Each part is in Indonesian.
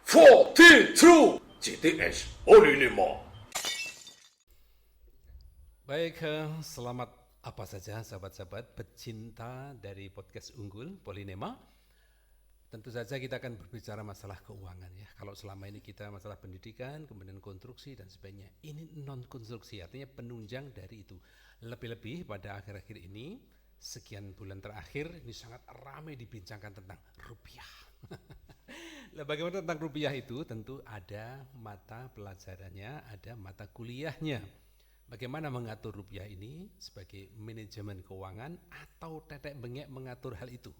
42 GTS Olinima. Baik, selamat apa saja sahabat-sahabat pecinta dari podcast unggul Polinema. Tentu saja kita akan berbicara masalah keuangan ya. Kalau selama ini kita masalah pendidikan, kemudian konstruksi dan sebagainya. Ini non-konstruksi, artinya penunjang dari itu. Lebih-lebih pada akhir-akhir ini, sekian bulan terakhir, ini sangat ramai dibincangkan tentang rupiah. Nah, bagaimana tentang rupiah itu? Tentu ada mata pelajarannya, ada mata kuliahnya. Bagaimana mengatur rupiah ini sebagai manajemen keuangan atau tetek bengek mengatur hal itu.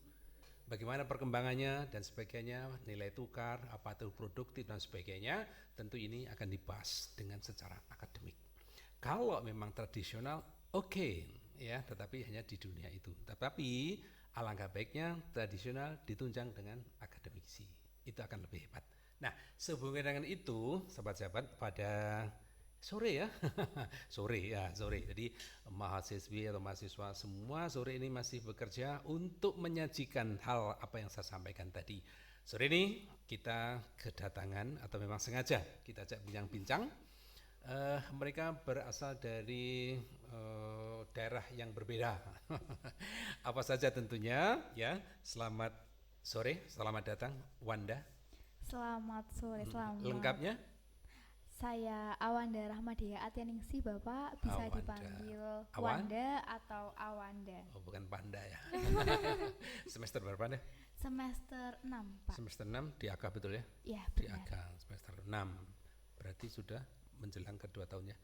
Bagaimana perkembangannya dan sebagainya, nilai tukar, apa itu produktif dan sebagainya, tentu ini akan dibahas dengan secara akademik. Kalau memang tradisional, oke, ya, tetapi hanya di dunia itu. Tetapi alangkah baiknya tradisional ditunjang dengan akademisi. Itu akan lebih hebat. Nah, sehubungan dengan itu, sahabat-sahabat, pada sore ya, sore. Jadi mahasiswi atau mahasiswa semua sore ini masih bekerja untuk menyajikan hal apa yang saya sampaikan tadi. Sore ini kita kedatangan atau memang sengaja kita ajak bincang-bincang. Mereka berasal dari daerah yang berbeda. Apa saja tentunya ya. Selamat sore, selamat datang Wanda. Selamat sore, selamat. Lengkapnya? Saya Awanda Rahmadia Atianingsi, Bapak bisa Awanda. dipanggil Awan? Wanda atau Awanda. Oh, bukan Panda ya. Semester berapa Anda? Semester 6, Pak. Semester 6 di AK betul ya? Ya, Di benar. AK semester 6. Berarti sudah menjelang kedua tahunnya.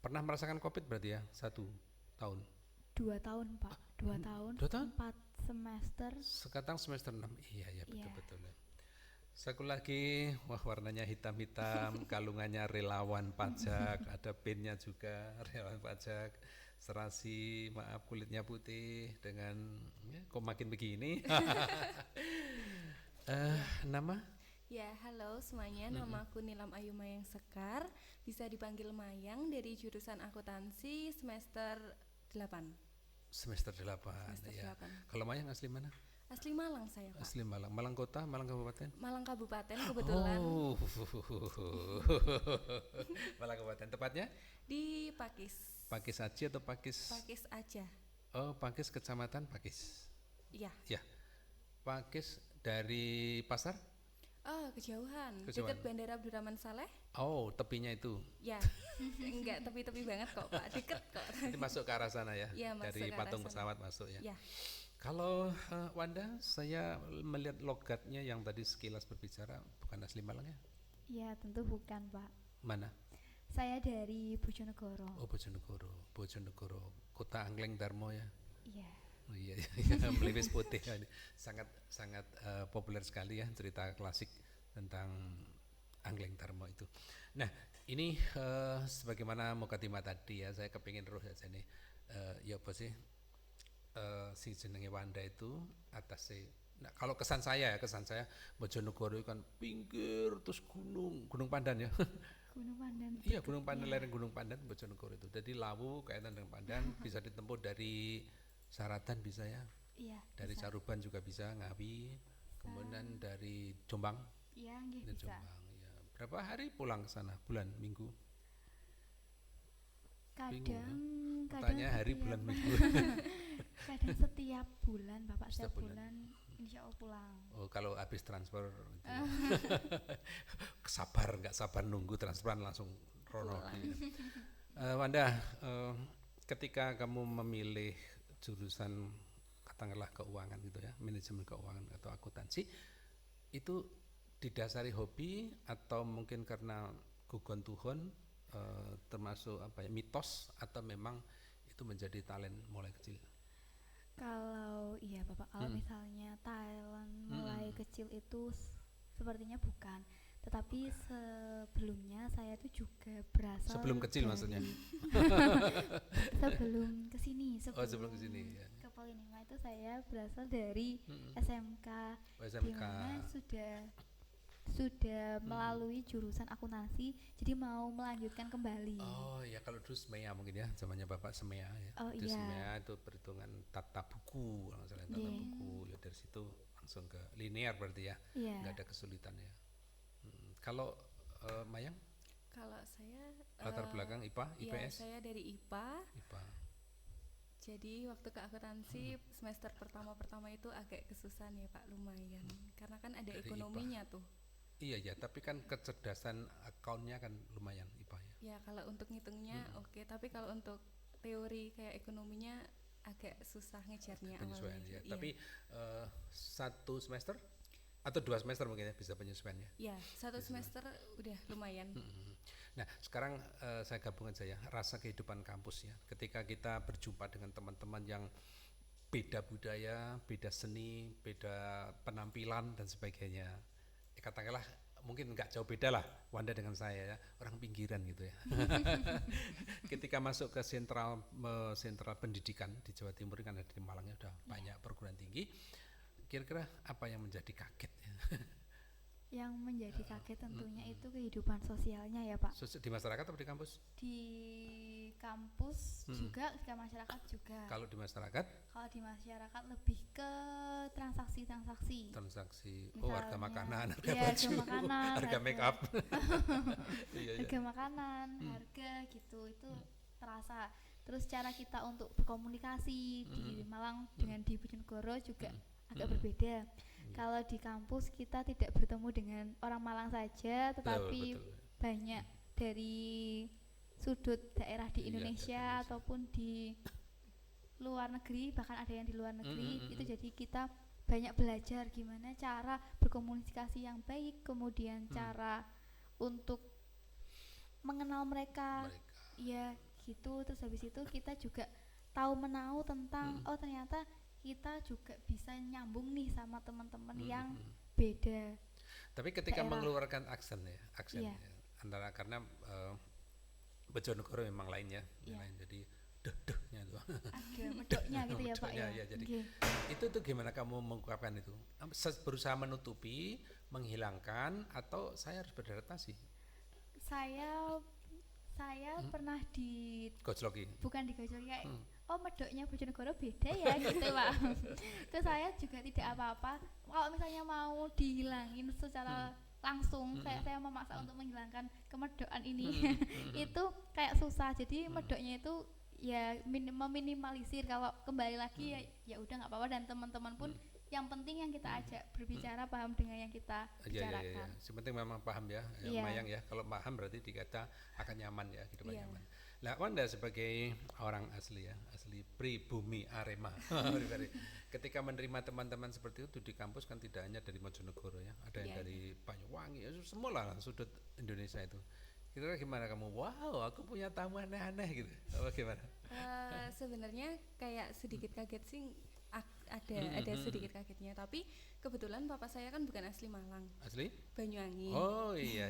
Pernah merasakan COVID berarti ya? 1 tahun. 2 tahun, Pak. 2 tahun. 2 tahun? 4 semester. Sekarang semester 6. Iya Iya. betul. Satu lagi, wah warnanya hitam-hitam, kalungannya relawan pajak, ada pinnya juga relawan pajak, serasi, maaf kulitnya putih dengan, ya, kok makin begini. Nama? Ya, halo semuanya. Nama aku Nilam Ayu Mayang Sekar. Bisa dipanggil Mayang dari jurusan akuntansi semester 8. Semester 8. Semester Ya. 8. Kalau Mayang asli mana? Asli Malang saya, Pak. Asli Malang. Malang Kota, Malang Kabupaten? Malang Kabupaten kebetulan. Oh. Malang Kabupaten. Tepatnya? Di Pakis. Pakis Aci atau Pakis? Pakis aja. Oh, Pakis Kecamatan Pakis. Iya. Ya. Pakis dari pasar? Oh, kejauhan. Kejauhan. Dekat Bandara Abdurrahman Saleh. Oh, tepinya itu. Ya. Enggak tepi-tepi banget kok, Pak. Deket kok. Nanti masuk ke arah sana ya. Iya, masuk Dari ke arah patung sana. pesawat masuk ya. Ya. Kalau Wanda, saya melihat logatnya yang tadi sekilas berbicara bukan asli Malang ya? Ya, tentu bukan, Pak. Mana? Saya dari Bojonegoro. Oh, Bojonegoro. Kota Angleng Darmo ya. Iya. Oh, iya, melipis putih. Sangat populer sekali ya cerita klasik tentang Angleng Darmo itu. Nah, ini sebagaimana Mukaddimah tadi ya, saya kepingin terus aja nih. Ya apa sih? Si jenenge Wanda itu atas nah kalau kesan saya Bojonegoro itu kan pinggir terus gunung Pandan ya. Gunung Pandan. Iya, Gunung Pandan, lereng Gunung Pandan Bojonegoro itu. Jadi Lawu kaitan dengan Pandan bisa ditempuh dari Saratan bisa ya. Iya. Dari bisa. Caruban juga bisa, Ngawi. Kemudian dari Jombang. Iya, nggih, Dari bisa. Jombang ya. Berapa hari pulang ke sana? Bulan, minggu? Tanya hari, bulan, minggu. Kadang setiap bulan, Bapak, Setiap setiap bulan. bulan insya Allah pulang. Oh, kalau habis transfer gitu. Nggak sabar nunggu transferan langsung rono. Wanda, ketika kamu memilih jurusan katakanlah keuangan gitu ya, manajemen keuangan atau akuntansi, itu didasari hobi atau mungkin karena gugon Tuhan, termasuk apa ya, mitos atau memang itu menjadi talent mulai kecil? Kalau iya Bapak, kalau misalnya talent mulai kecil itu sepertinya bukan. Tetapi sebelumnya saya itu juga berasal Sebelum kecil dari, maksudnya? sebelum kesini, sebelum kesini ya. ke Polinema itu saya berasal dari SMK, Oh, SMK. di mana sudah melalui jurusan akuntansi, jadi mau melanjutkan kembali. Oh ya, kalau dulu SMEA mungkin ya, zamannya Bapak SMEA ya. Oh, Itu iya. SMEA itu perhitungan tata buku, kalau nggak salah tata Iya. buku. Ya dari situ langsung ke linear berarti ya, Iya. nggak ada kesulitan ya. Kalau Mayang Kalau saya latar belakang IPA, ya, IPS, saya dari IPA. IPA. Jadi waktu ke akuntansi semester pertama itu agak kesusahan ya Pak, lumayan. Karena kan ada Dari ekonominya tuh. Iya ya, tapi kan kecerdasan akunnya kan lumayan IPA ya. Ya kalau untuk ngitungnya oke, tapi kalau untuk teori kayak ekonominya agak susah ngejarnya Penyesuaian awalnya. ya. Iya. Tapi 1 semester atau 2 semester mungkin ya bisa penyesuaiannya. Ya, 1 semester udah lumayan. Nah, sekarang saya gabungkan saja rasa kehidupan kampus ya. Ketika kita berjumpa dengan teman-teman yang beda budaya, beda seni, beda penampilan dan sebagainya. Ya, katakanlah mungkin nggak jauh beda lah Wanda dengan saya ya, orang pinggiran gitu ya. Ketika masuk ke sentral pendidikan di Jawa Timur kan ada di Malangnya udah banyak perguruan tinggi. Kira-kira apa yang menjadi kaget ya? Yang menjadi kaget tentunya itu kehidupan sosialnya ya Pak. Di masyarakat atau di kampus? Di kampus juga, di masyarakat juga. Kalau di masyarakat? Kalau di masyarakat lebih ke transaksi. Harga makanan, harga iya, baju, harga makanan, harga make up. Iya, harga makanan, harga gitu itu terasa. Terus cara kita untuk berkomunikasi di Malang dengan di Bojonegoro juga agak berbeda. Kalau di kampus kita tidak bertemu dengan orang Malang saja, tetapi betul. banyak dari sudut daerah di Iya, Indonesia ataupun di luar negeri, bahkan ada yang di luar negeri. Itu jadi kita banyak belajar gimana cara berkomunikasi yang baik, kemudian cara untuk mengenal mereka. Ya gitu. Terus habis itu kita juga tahu menau tentang oh ternyata kita juga bisa nyambung nih sama teman-teman yang beda. Tapi ketika daerah. mengeluarkan aksen ya, Iya. antara karena Bojonegoro memang lain ya, Iya. lain jadi deh-dehnya tuh. Ada medoknya gitu ya Pak Medoknya, ya. ya, jadi Nggih. itu tuh gimana kamu mengungkapkan itu? Berusaha menutupi, menghilangkan, atau saya harus beradaptasi? Saya pernah Gojloki. bukan digojol kayak oh medoknya Bojonegoro beda ya gitu Pak. Terus saya juga tidak apa-apa kalau misalnya mau dihilangin secara langsung kayak saya memaksa untuk menghilangkan kemedokan ini itu kayak susah. Jadi medoknya itu ya meminimalisir, kalau kembali lagi ya udah nggak apa-apa, dan teman-teman pun yang penting yang kita ajak berbicara paham dengan yang kita bicarakan. Ya. Sepenting memang paham ya, Iya. Mayang ya. Kalau paham berarti dikata akan nyaman ya, hidup Iya. nyaman. Nah, Wanda sebagai orang asli ya, asli pribumi Arema. Ketika menerima teman-teman seperti itu di kampus kan tidak hanya dari Bojonegoro ya, ada yang Iya. dari Banyuwangi, ya, semua lah sudut Indonesia itu. Kira-kira gimana kamu? Wow, aku punya tamu aneh-aneh gitu. Apa gimana? Sebenarnya kayak sedikit kaget sih, ada sedikit kagetnya, tapi kebetulan papa saya kan bukan asli Malang, Asli? Banyuwangi. Oh iya.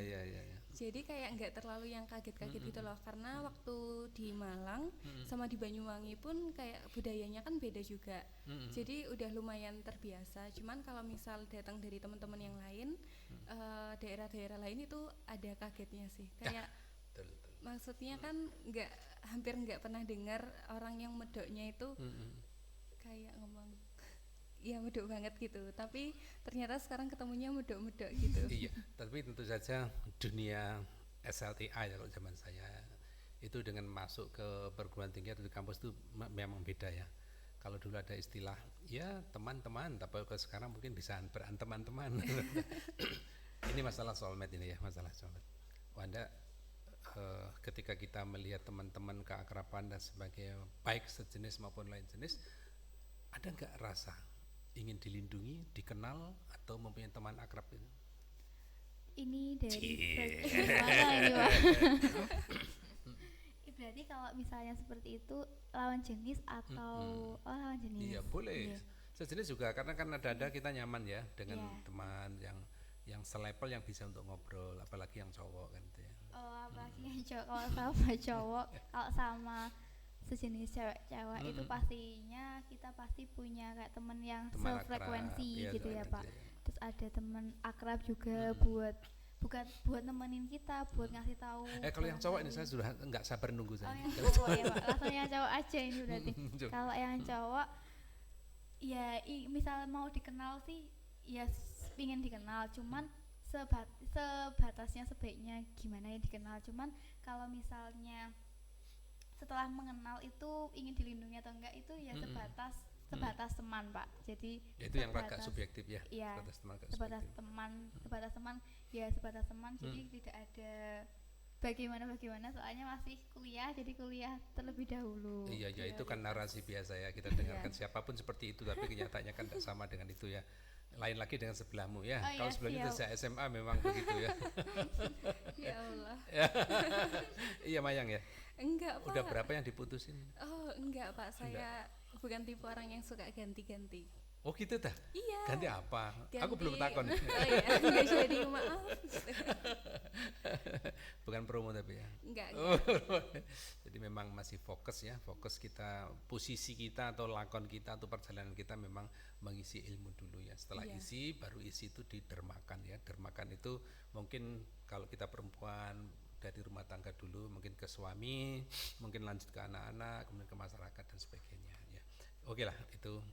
Jadi kayak nggak terlalu yang kaget-kaget gitu loh, karena waktu di Malang sama di Banyuwangi pun kayak budayanya kan beda juga. Jadi udah lumayan terbiasa. Cuman kalau misal datang dari teman-teman yang lain, daerah-daerah lain itu ada kagetnya sih. Kayak Betul. maksudnya kan hampir nggak pernah dengar orang yang medoknya itu kayak ngomong ya medok banget gitu, tapi ternyata sekarang ketemunya medok-medok gitu. Iya, tapi tentu saja dunia SLTA ya kalau zaman saya itu dengan masuk ke perguruan tinggi atau di kampus itu memang beda ya. Kalau dulu ada istilah ya teman-teman, tapi kalau sekarang mungkin bisa beranteman-teman. Ini masalah soulmate ini ya, masalah soulmate. Wanda, ketika kita melihat teman-teman keakraban dan sebagainya, baik sejenis maupun lain jenis, ada nggak rasa ingin dilindungi, dikenal, atau mempunyai teman akrab itu? Ini dari mana ini Pak? Berarti kalau misalnya seperti itu lawan jenis atau lawan jenis? Iya boleh. Iya. Sejenis juga karena kan ada kita nyaman ya dengan Iya. teman yang selevel yang bisa untuk ngobrol, apalagi yang cowok kan gitu ya. Oh, apalagi yang cowok, kalau sama cowok, kalau sama sejenis cewek-cewek itu pastinya kita pasti punya kayak temen yang Teman sefrekuensi akrab, iya, gitu ya Pak. sefrekuensi. Terus ada temen akrab juga buat nemenin kita, buat ngasih tahu. Kalau yang cowok ini baru. saya sudah nggak sabar nunggu Oh saya. yang cowok ya Pak, langsung yang cowok aja ini berarti. Kalau yang cowok ya misal mau dikenal sih ya pingin dikenal, cuman sebatasnya sebaiknya gimana ya dikenal. Cuman kalau misalnya setelah mengenal itu ingin dilindungi atau enggak itu ya sebatas teman, Pak. Jadi Ya, itu yang agak subjektif ya. Iya, Sebatas teman agak sebatas subjektif. teman, sebatas teman ya sebatas teman. Jadi tidak ada bagaimana soalnya masih kuliah, jadi kuliah terlebih dahulu. Iya, ya itu kan narasi biasa ya, kita Iya. dengarkan siapapun seperti itu, tapi kenyataannya kan tidak sama dengan itu ya. Lain lagi dengan sebelahmu ya. Oh, Kalau iya, sebelahnya itu siap. saya SMA memang begitu ya. Ya Allah. Iya Mayang ya. Enggak, Pak. Udah berapa yang diputusin? Oh, enggak, Pak. Saya bukan tipe orang yang suka ganti-ganti. Oh gitu dah. Iya. Ganti apa? Ganti. Aku belum takon. Oh iya, enggak jadi, maaf. Bukan promo tapi ya. Enggak. Oh, jadi memang masih fokus ya, fokus kita, posisi kita atau lakon kita atau perjalanan kita memang mengisi ilmu dulu ya. Setelah Iya. isi, baru isi itu didermakan ya. Dermakan itu mungkin kalau kita perempuan dari rumah tangga dulu, mungkin ke suami, mungkin lanjut ke anak-anak, kemudian ke masyarakat dan sebagainya ya. Oke lah, itu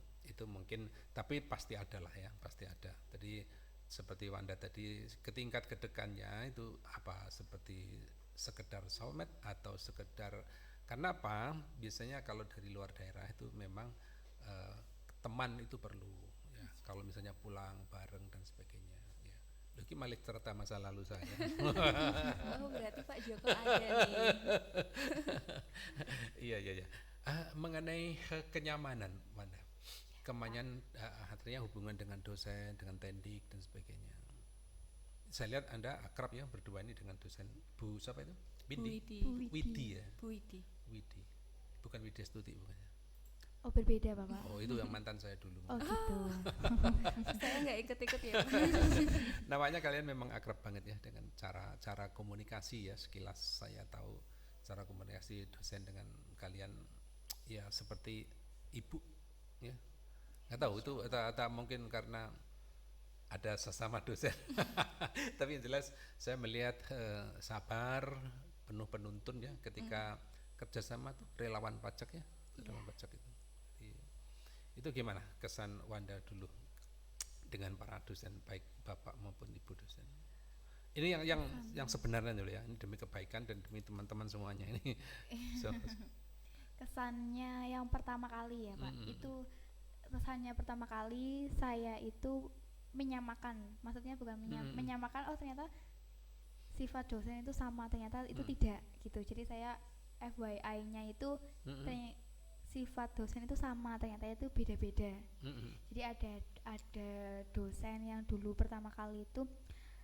mungkin, tapi pasti ada lah ya, pasti ada. Jadi seperti Wanda tadi, ketingkat kedekannya itu apa, seperti sekedar soulmate atau sekedar, karena apa, biasanya kalau dari luar daerah itu memang teman itu perlu ya, kalau misalnya pulang bareng dan sebagainya ya. Lagi malah cerita masa lalu saya. Oh, berarti Pak Joko ada nih. Iya. Mengenai kenyamanan Wanda, artinya hubungan dengan dosen, dengan tendik dan sebagainya. Saya lihat Anda akrab ya berdua ini dengan dosen Bu siapa itu? Bu Widi. Widi ya. Bu Widi. Widi. Bukan Widya Stuti bukan ya? Oh, berbeda, Bapak. Oh, itu yang mantan saya dulu. Oh, gitu. Saya nggak ikut-ikut ya. Namanya kalian memang akrab banget ya dengan cara komunikasi ya, sekilas saya tahu cara komunikasi dosen dengan kalian ya seperti ibu ya. Nggak tahu itu atau mungkin karena ada sesama dosen. Tapi yang jelas saya melihat sabar, penuh penuntun ya ketika kerjasama tuh relawan pajak ya, relawan pajak itu. Jadi, itu gimana kesan Wanda dulu dengan para dosen baik bapak maupun ibu dosen? Ini yang sebenarnya dulu ya, ini demi kebaikan dan demi teman-teman semuanya ini. So, Kesannya yang pertama kali ya, Pak. Itu kesannya pertama kali saya itu menyamakan, maksudnya bukan menyamakan, oh ternyata sifat dosen itu sama, ternyata itu tidak gitu. Jadi saya FYI-nya itu sifat dosen itu sama, ternyata itu beda-beda. Jadi ada dosen yang dulu pertama kali itu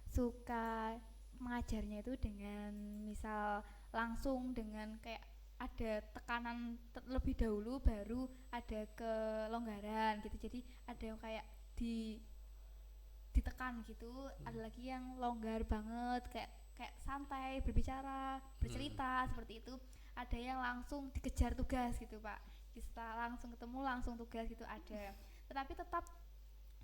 suka mengajarnya itu dengan misal langsung dengan kayak ada tekanan terlebih dahulu baru ada kelonggaran gitu. Jadi ada yang kayak ditekan gitu, ada lagi yang longgar banget kayak santai berbicara, bercerita seperti itu. Ada yang langsung dikejar tugas gitu, Pak. Setelah langsung ketemu langsung tugas gitu ada. Tetapi tetap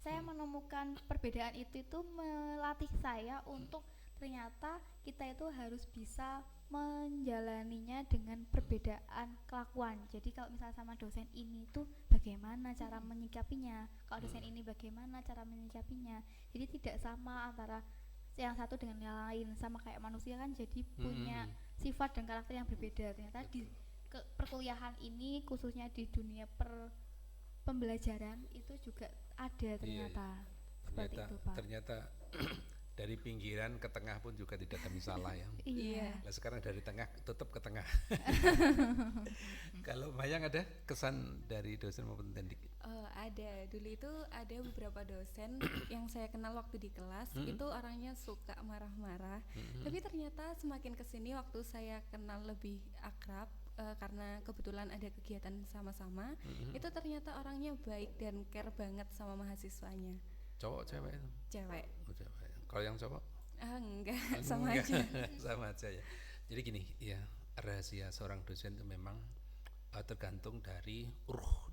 saya menemukan perbedaan itu melatih saya untuk ternyata kita itu harus bisa menjalaninya dengan perbedaan kelakuan. Jadi kalau misalnya sama dosen ini tuh bagaimana cara menyikapinya, kalau dosen ini bagaimana cara menyikapinya. Jadi tidak sama antara yang satu dengan yang lain, sama kayak manusia kan jadi punya sifat dan karakter yang berbeda. Ternyata di perkuliahan ini khususnya di dunia pembelajaran itu juga ada ternyata. Seperti itu, Pak. Ternyata dari pinggiran ke tengah pun juga tidak ada masalah ya. Iya. Nah, sekarang dari tengah tetap ke tengah. Kalau Mayang ada kesan dari dosen maupun tendik? Ada. Dulu itu ada beberapa dosen yang saya kenal waktu di kelas, itu orangnya suka marah-marah. Tapi ternyata semakin kesini waktu saya kenal lebih akrab, karena kebetulan ada kegiatan sama-sama, itu ternyata orangnya baik dan care banget sama mahasiswanya. Cowok cewek itu? Cewek. Oh, cewek. Kalau yang cowok? Enggak, sama aja. Sama aja ya. Jadi gini, ya rahasia seorang dosen itu memang tergantung dari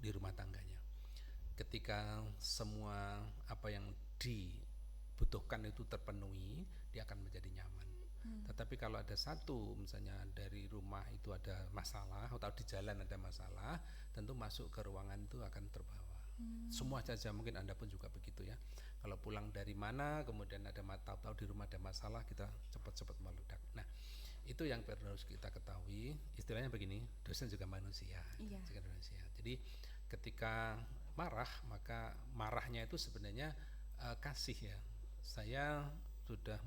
di rumah tangganya. Ketika semua apa yang dibutuhkan itu terpenuhi, dia akan menjadi nyaman. Tetapi kalau ada satu misalnya dari rumah itu ada masalah atau di jalan ada masalah, tentu masuk ke ruangan itu akan terbawa. Semua saja, mungkin Anda pun juga begitu ya. Kalau pulang dari mana, kemudian ada tahu-tahu di rumah ada masalah, kita cepat-cepat meledak. Nah, itu yang harus kita ketahui. Istilahnya begini, dosen juga manusia. Iya. Juga manusia. Jadi ketika marah, maka marahnya itu sebenarnya kasih ya. Saya sudah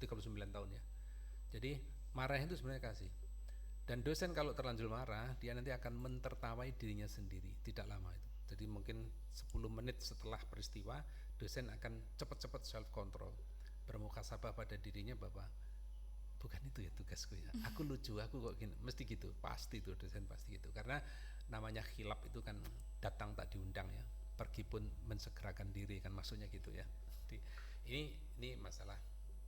39 tahun ya. Jadi marahnya itu sebenarnya kasih. Dan dosen kalau terlanjur marah, dia nanti akan mentertawai dirinya sendiri, tidak lama itu. Jadi mungkin 10 menit setelah peristiwa, dosen akan cepat-cepat self control, bermuhasabah pada dirinya bahwa bukan itu ya tugasku ya. Aku lucu, aku kok gini, mesti gitu, pasti itu dosen pasti gitu. Karena namanya khilaf itu kan datang tak diundang ya, pergi pun mensegerakan diri kan, maksudnya gitu ya. Jadi, ini masalah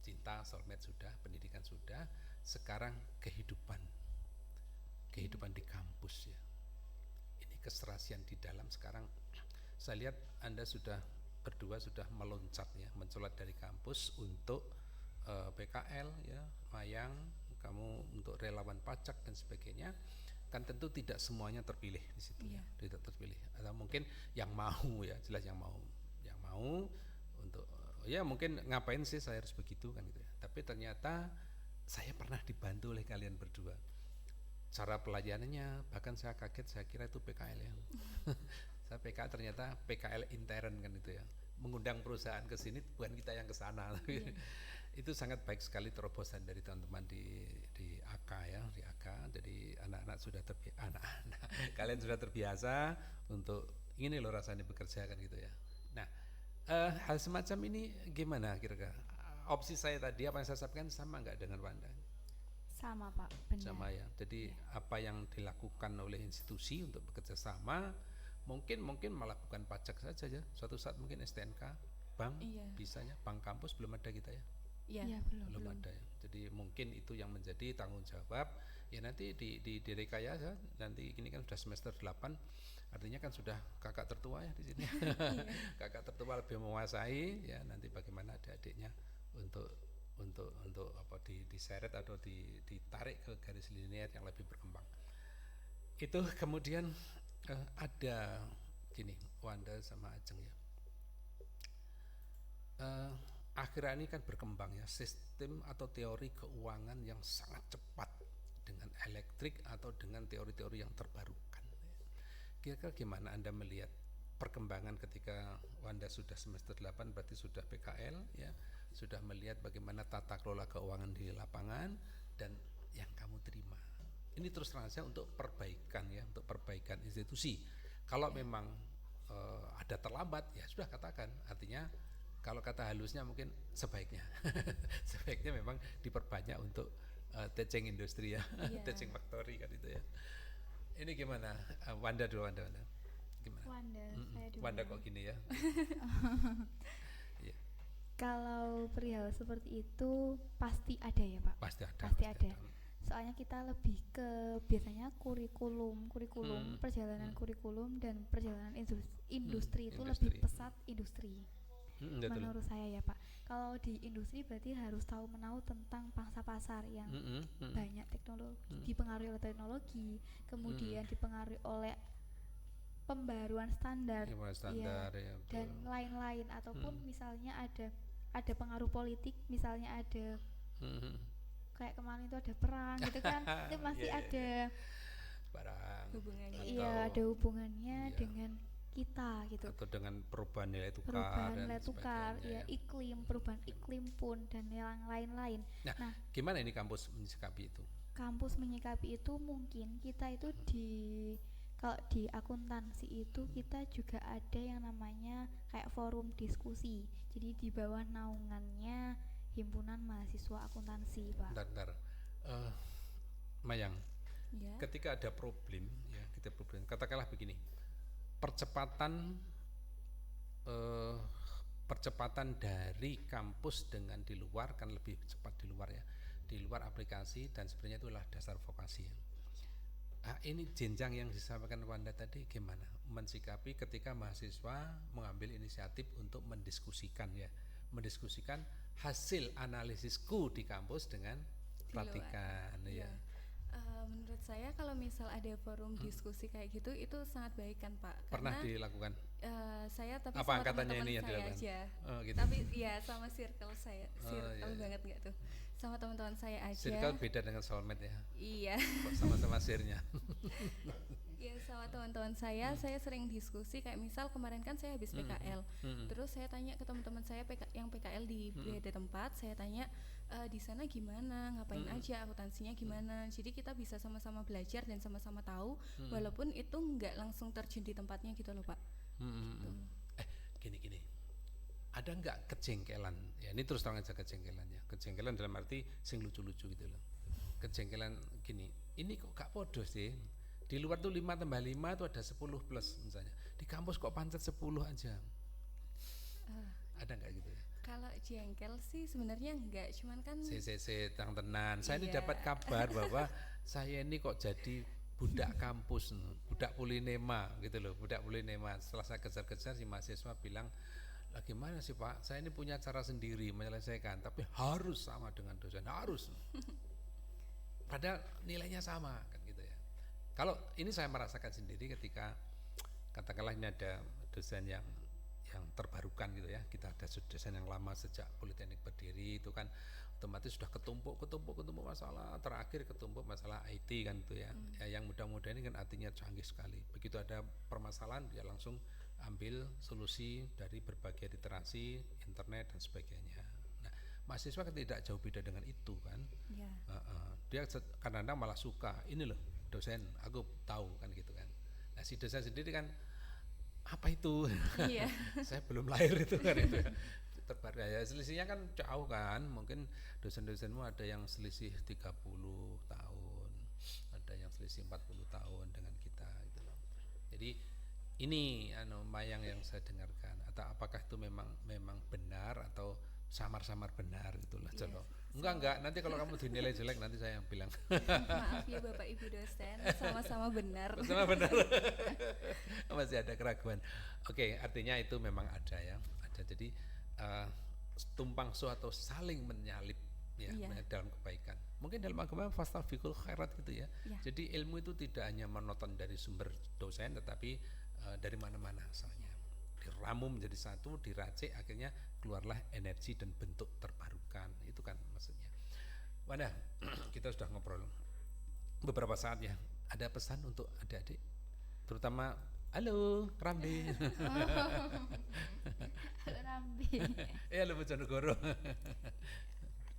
cinta, soulmate sudah, pendidikan sudah, sekarang kehidupan di kampus ya. Ini keserasian di dalam sekarang. Saya lihat Anda berdua sudah meloncat ya, mencolot dari kampus untuk PKL ya, Mayang, kamu untuk relawan pajak dan sebagainya. Kan tentu tidak semuanya terpilih di situ ya, tidak terpilih. Atau mungkin yang mau ya, jelas yang mau untuk ya mungkin ngapain sih saya harus begitu kan gitu ya. Tapi ternyata saya pernah dibantu oleh kalian berdua. Cara pelayanannya bahkan saya kaget, saya kira itu PKL ya. Saya PKL, ternyata PKL intern kan itu ya. Mengundang perusahaan ke sini, bukan kita yang ke sana. Itu sangat baik sekali terobosan dari teman-teman di AK ya, di AK. Jadi anak-anak sudah kalian sudah terbiasa untuk ini loh rasanya bekerja kan gitu ya. Nah, hal semacam ini gimana kira-kira? Opsi saya tadi apa yang saya sampaikan sama nggak dengan Wanda? Sama Pak, benar. Sama ya. Jadi apa yang dilakukan oleh institusi untuk bekerja sama, mungkin malah bukan pajak saja ya. Suatu saat mungkin STNK, bank, bisanya bank kampus belum ada kita ya. Iya, Belum ada ya. Jadi mungkin itu yang menjadi tanggung jawab. Ya nanti di rekayasa, nanti ini kan sudah semester 8, artinya kan sudah kakak tertua ya di sini. Kakak tertua lebih menguasai ya, nanti bagaimana adik-adiknya untuk apa diseret atau ditarik ke garis linear yang lebih berkembang. Itu kemudian ada gini, Wanda sama Ajeng ya. Akhirnya ini kan berkembang ya, sistem atau teori keuangan yang sangat cepat dengan elektrik atau dengan teori-teori yang terbarukan. Kira-kira gimana Anda melihat perkembangan ketika Wanda sudah semester 8, berarti sudah PKL ya, sudah melihat bagaimana tata kelola keuangan di lapangan dan yang kamu terima. Ini terus terang saja untuk perbaikan ya, untuk perbaikan institusi. Kalau memang ada terlambat ya sudah katakan, artinya kalau kata halusnya mungkin sebaiknya sebaiknya memang diperbanyak untuk teaching industri ya, teaching factory kan itu ya. Ini gimana? Wanda dulu, Wanda. Gimana? Saya dulu. Wanda kok gini ya? Kalau perihal seperti itu pasti ada ya Pak. Pasti ada. Soalnya kita lebih ke biasanya kurikulum perjalanan kurikulum dan perjalanan industri itu lebih pesat industri. Menurut saya ya Pak. Kalau di industri berarti harus tahu menahu tentang pangsa pasar yang banyak teknologi, dipengaruhi oleh teknologi, kemudian dipengaruhi oleh pembaruan standar, ya, dan lain-lain, ataupun misalnya ada pengaruh politik, misalnya ada kayak kemarin itu ada perang gitu kan, itu masih ada hubungannya. Iya, ada hubungannya dengan kita gitu. Atau dengan perubahan nilai tukar, ya, perubahan iklim pun dan yang lain-lain. Nah, gimana ini kampus menyikapi itu? Kampus menyikapi itu mungkin kita itu kalau di akuntansi itu kita juga ada yang namanya kayak forum diskusi. Jadi di bawah naungannya Himpunan Mahasiswa Akuntansi, Pak. Bentar. Mayang. Ya. Ketika ada problem, ya, katakanlah begini. Percepatan dari kampus dengan di luar kan lebih cepat di luar ya. Di luar aplikasi, dan sebenarnya itulah dasar vokasi ya. Ini jenjang yang disampaikan Wanda tadi gimana mensikapi ketika mahasiswa mengambil inisiatif untuk mendiskusikan hasil analisisku di kampus dengan praktikan ya. Menurut saya kalau misal ada forum diskusi kayak gitu itu sangat baik kan Pak. Pernah Karena dilakukan? saya tapi Apa sama angkatannya teman-teman ini yang saya dilakukan? aja. Oh, gitu. Tapi ya sama circle saya, Oh, circle iya. banget nggak tuh? Sama teman-teman saya aja. Circle beda dengan soulmate ya. Iya. Kok sama-sama sirnya. Ya sama teman-teman saya sering diskusi kayak misal kemarin kan saya habis PKL. Terus saya tanya ke teman-teman saya yang PKL di beda tempat, saya tanya di sana gimana, ngapain aja, akuntansinya gimana. Jadi kita bisa sama-sama belajar dan sama-sama tahu walaupun itu nggak langsung terjun di tempatnya gitu loh, Pak. Gitu. Gini. Ada nggak kejengkelan? Ya ini terus terang aja kejengkelannya. Kejengkelan dalam arti sing lucu-lucu gitu loh. Kejengkelan gini, ini kok gak podo sih? Di luar tuh 5 tambah 5 itu ada 10 plus misalnya. Di kampus kok pancet 10 aja. Ada nggak gitu ya? Kalau jengkel sih sebenarnya enggak, cuman kan Tang tenan. Saya ini Iya. dapat kabar bahwa saya ini kok jadi budak kampus, budak Polinema gitu loh, budak Polinema. Setelah saya kejar-kejar si mahasiswa bilang, lah gimana sih Pak? Saya ini punya cara sendiri menyelesaikan, tapi harus sama dengan dosen, harus. Padahal nilainya sama kan gitu ya. Kalau ini saya merasakan sendiri ketika katakanlah ini ada dosen yang terbarukan gitu ya, kita ada dosen yang lama sejak Politeknik berdiri itu kan otomatis sudah ketumpuk masalah, terakhir ketumpuk masalah IT kan itu ya. Ya yang muda-muda ini kan artinya canggih sekali, begitu ada permasalahan dia langsung ambil solusi dari berbagai literasi, internet dan sebagainya. Nah mahasiswa kan tidak jauh beda dengan itu kan. ya. Dia kadang-kadang malah suka, ini loh dosen aku tahu kan gitu kan. Nah si dosen sendiri kan apa itu? Iya. Saya belum lahir itu kan itu ya. Terbaru ya selisihnya kan jauh kan, mungkin dosen-dosenmu ada yang selisih 30 tahun, ada yang selisih 40 tahun dengan kita gitu loh. Jadi ini Mayang yang saya dengarkan, atau apakah itu memang benar atau samar-samar benar gitulah Yes. Jono. Enggak, nanti kalau kamu dinilai jelek nanti saya yang bilang. Maaf ya Bapak Ibu dosen, sama-sama benar. Sama benar. Masih ada keraguan. Oke, artinya itu memang ada ya. Ada. Jadi tumpang suh atau saling menyalip ya Iya. dalam kebaikan. Mungkin dalam agama fastabiqul khairat gitu ya. Iya. Jadi ilmu itu tidak hanya monoton dari sumber dosen tetapi dari mana-mana asalnya. Diramu menjadi satu, diracik akhirnya keluarlah energi dan bentuk terbarukan. Itu kan maksudnya. Wanda, kita sudah ngobrol beberapa saat ya. Ada pesan untuk adik-adik, terutama halo Rambe. Rambi. Halo Bojonegoro.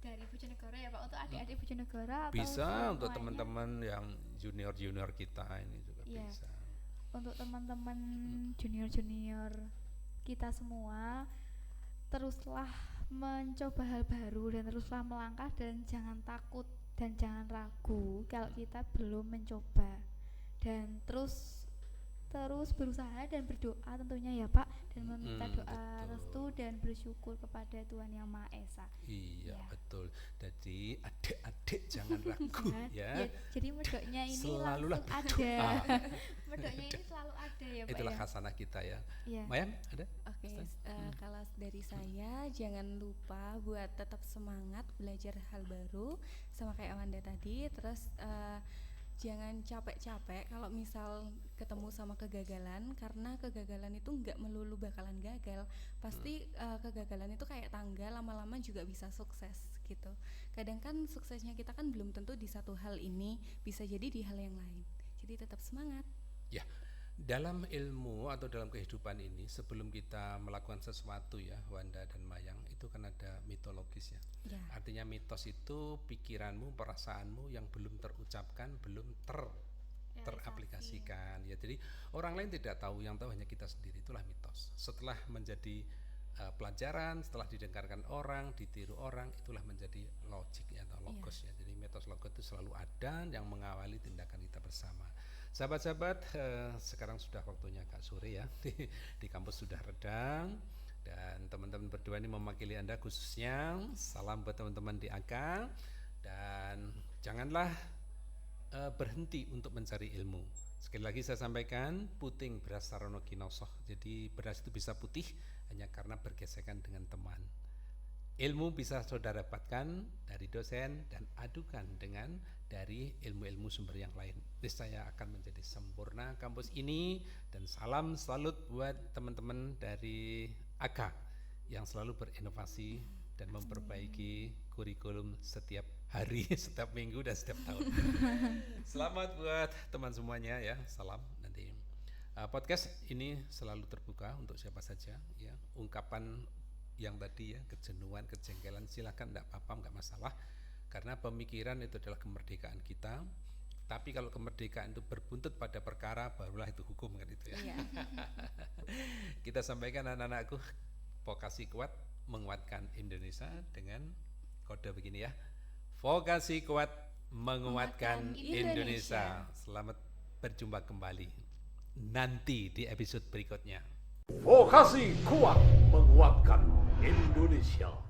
Dari Bojonegoro ya Pak, untuk adik-adik Bojonegoro atau Bisa untuk semuanya? teman-teman yang junior kita ini juga Iya. bisa. Untuk teman-teman junior-junior kita semua, teruslah mencoba hal baru dan teruslah melangkah dan jangan takut dan jangan ragu kalau kita belum mencoba, dan terus berusaha dan berdoa tentunya ya Pak, dan meminta doa Betul. restu dan bersyukur kepada Tuhan Yang Maha Esa. Iya Ya. betul. Jadi adik-adik jangan ragu ya. Jadi medoknya ini Selalulah langsung berdoa. ada. Medoknya ini selalu ada ya Pak. Itulah ya? khasanah kita ya. Iya. Mayang ada? Oke, Pesan? kalau dari saya jangan lupa buat tetap semangat belajar hal baru sama kayak Amanda tadi. Terus jangan capek-capek kalau misal ketemu sama kegagalan, karena kegagalan itu nggak melulu bakalan gagal. Pasti kegagalan itu kayak tangga, lama-lama juga bisa sukses gitu. Kadang kan suksesnya kita kan belum tentu di satu hal ini, bisa jadi di hal yang lain. Jadi tetap semangat. Ya, dalam ilmu atau dalam kehidupan ini sebelum kita melakukan sesuatu ya Wanda dan Mayang, itu kan ada mitologis ya. Ya. Artinya mitos itu pikiranmu, perasaanmu yang belum terucapkan, belum teraplikasikan ya. Jadi orang lain tidak tahu, yang tahu hanya kita sendiri, itulah mitos. Setelah menjadi pelajaran, setelah didengarkan orang, ditiru orang, itulah menjadi logik ya, atau logos ya. Jadi mitos logos itu selalu ada yang mengawali tindakan kita bersama. Sahabat-sahabat, sekarang sudah waktunya agak sore ya. Di kampus sudah redang. Dan teman-teman berdua ini mewakili Anda khususnya. Salam buat teman-teman di AK. Dan janganlah berhenti untuk mencari ilmu. Sekali lagi saya sampaikan, puting beras sarono kinosoh. Jadi beras itu bisa putih hanya karena bergesekan dengan teman. ilmu bisa saudara dapatkan dari dosen dan adukan dengan dari ilmu-ilmu sumber yang lain. Niscaya akan menjadi sempurna kampus ini, dan salam salut buat teman-teman dari AK yang selalu berinovasi dan memperbaiki kurikulum setiap hari, setiap minggu dan setiap tahun. Selamat buat teman semuanya ya. Salam nanti. Podcast ini selalu terbuka untuk siapa saja ya. Ungkapan yang tadi ya, kejenuhan, kejengkelan, silakan, enggak apa-apa, enggak masalah. Karena pemikiran itu adalah kemerdekaan kita. Tapi kalau kemerdekaan itu berbuntut pada perkara, barulah itu hukum kan itu ya. Iya. Kita sampaikan anak-anakku, vokasi kuat menguatkan Indonesia dengan kode begini ya. Vokasi kuat menguatkan Indonesia. Selamat berjumpa kembali nanti di episode berikutnya. Vokasi kuat menguatkan Indonesia.